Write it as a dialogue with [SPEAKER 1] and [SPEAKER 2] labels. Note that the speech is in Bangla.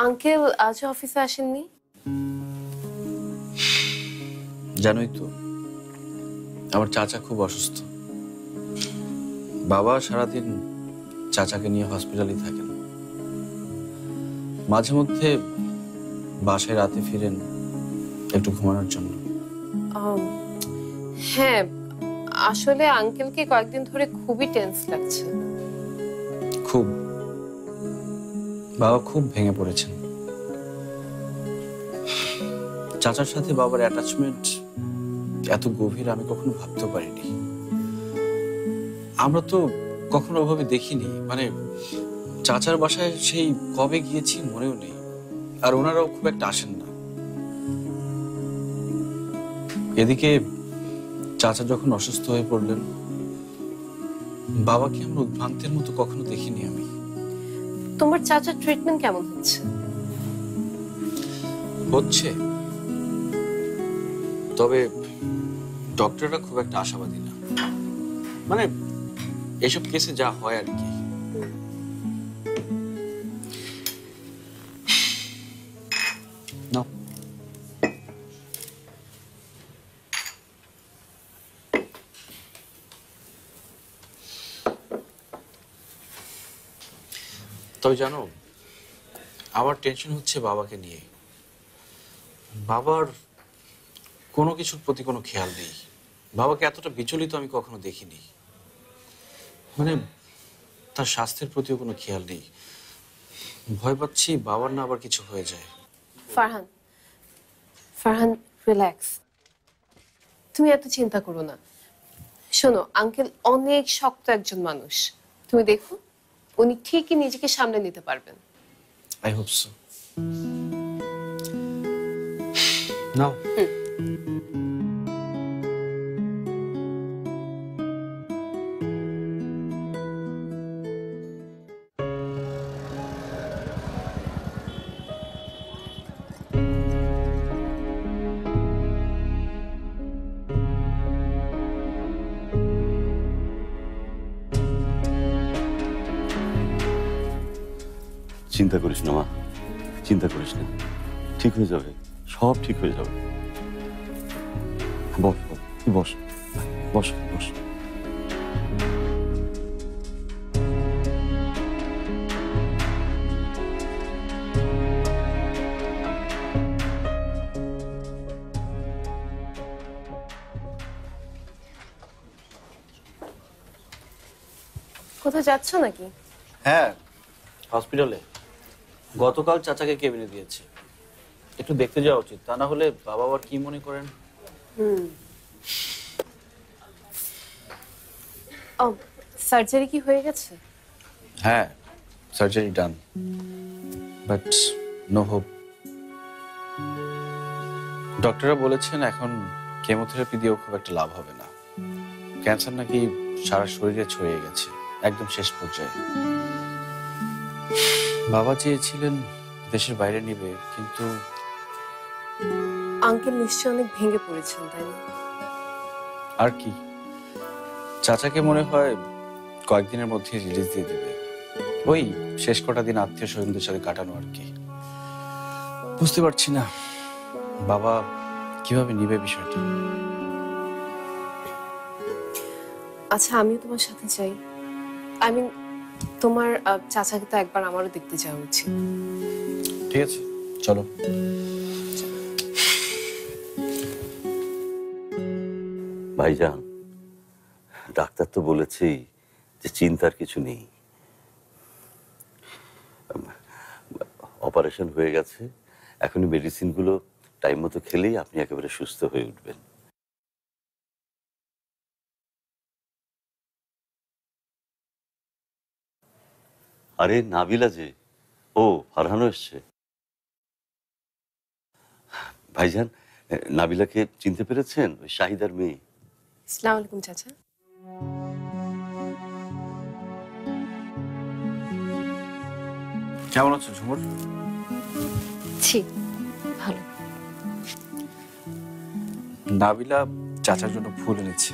[SPEAKER 1] আঙ্কেল আজ অফিসে আসেননি?
[SPEAKER 2] জানোই তো আমার চাচা খুব অসুস্থ। বাবা সারাদিন চাচাকে নিয়ে হসপিটালেই থাকেন। মাঝে মধ্যে বাসায় রাতে ফিরেন একটু ঘুমানোর জন্য।
[SPEAKER 1] হ্যাঁ, আসলে আঙ্কেলকে কয়েকদিন ধরে খুবই টেন্স লাগছে।
[SPEAKER 2] খুব, বাবা খুব ভেঙে পড়েছেন। চাচার সাথে বাবার অ্যাটাচমেন্ট এত গভীর আমি কখনো ভাবতেও পারিনি। আমরা তো কখনো ওভাবে দেখিনি, মানে চাচার বাসায় সেই কবে গিয়েছি মনেও নেই, আর ওনারাও খুব একটা আসেন না। এদিকে চাচা যখন অসুস্থ হয়ে পড়লেন, বাবাকে আমরা উদ্ভ্রান্তের মতো কখনো দেখিনি আমি।
[SPEAKER 1] তোমার চাচার ট্রিটমেন্ট কেমন হচ্ছে?
[SPEAKER 2] হচ্ছে, তবে ডক্টররা খুব একটা আশাবাদী না। মানে এসব কেসে যা হয় আর কি। নাও। তবে জানো, আমার টেনশন হচ্ছে বাবাকে নিয়ে। বাবার কোনো কিছুর প্রতি কোনো খেয়াল নেই। বাবাকে এতটা বিচলিত আমি কখনো দেখিনি। মানে তার স্বাস্থ্যের প্রতিও কোনো খেয়াল নেই। ভয় পাচ্ছি বাবার না আবার কিছু হয়ে যায়।
[SPEAKER 1] ফারহান, ফারহান রিল্যাক্স, তুমি এত চিন্তা করো না। শোনো, আঙ্কেল অনেক শক্ত একজন মানুষ। তুমি দেখো, উনি ঠিকই নিজেকে সামলে নিতে পারবেন।
[SPEAKER 2] I hope so. নাও।
[SPEAKER 3] চিন্তা করিস না মা, চিন্তা করিস না, ঠিক হয়ে যাবে, সব ঠিক হয়ে যাবে। বস বস বস বস।
[SPEAKER 1] কোথাও যাচ্ছ নাকি?
[SPEAKER 2] হ্যাঁ, হসপিটালে। গতকাল চাচাকে কেবিনে দিয়েছে, একটু দেখতে যাওয়া উচিত, তা না হলে বাবা আবার কি মনে করেন।
[SPEAKER 1] ও, সার্জারি কি হয়ে গেছে?
[SPEAKER 2] হ্যাঁ, surgery done, but no hope. ডক্টররা বলেছেন এখন কেমোথেরাপি দিয়েও খুব একটা লাভ হবে না। ক্যান্সার নাকি সারা শরীরে ছড়িয়ে গেছে, একদম শেষ পর্যায়ে। বাবা চেয়েছিলেন দেশের বাইরে নেবে, কিন্তু
[SPEAKER 1] আঙ্কেল নিশ্চয়ই অনেক ভেঙে পড়েছেন, তাই না?
[SPEAKER 2] আর কি, চাচাকে মনে হয় কয়েকদিনের মধ্যে রিলিজ দিয়ে দেবে। ওই শেষ কটা দিন আত্মীয় স্বজনদের সাথে কাটানো আর কি। বুঝতে পারছি না বাবা কিভাবে নিবে বিষয়টা।
[SPEAKER 1] আচ্ছা, আমিও তোমার সাথে চাই। আই মিন, তোমার চাচাকে তো একবার আমারও দেখতে যাওয়া উচিত।
[SPEAKER 2] ঠিক আছে, চলো।
[SPEAKER 3] ভাইজান, ডাক্তার তো বলেছেই যে চিন্তার কিছু নেই, অপারেশন হয়ে গেছে। এখন মেডিসিনগুলো টাইম মতো খেলেই আপনি একেবারে সুস্থ হয়ে উঠবেন। আরে নাবিলা যে, ও ফারহানও এসছে। ভাইজান, নাবিলাকে চিনতে পেরেছেন? ওই শাহিদার মেয়ে।
[SPEAKER 1] আসসালামু আলাইকুম চাচা।
[SPEAKER 2] কেমন আছো ঝুমুর?
[SPEAKER 1] জি, ভালো।
[SPEAKER 2] নাবিলা চাচার জন্য ফুল এনেছে।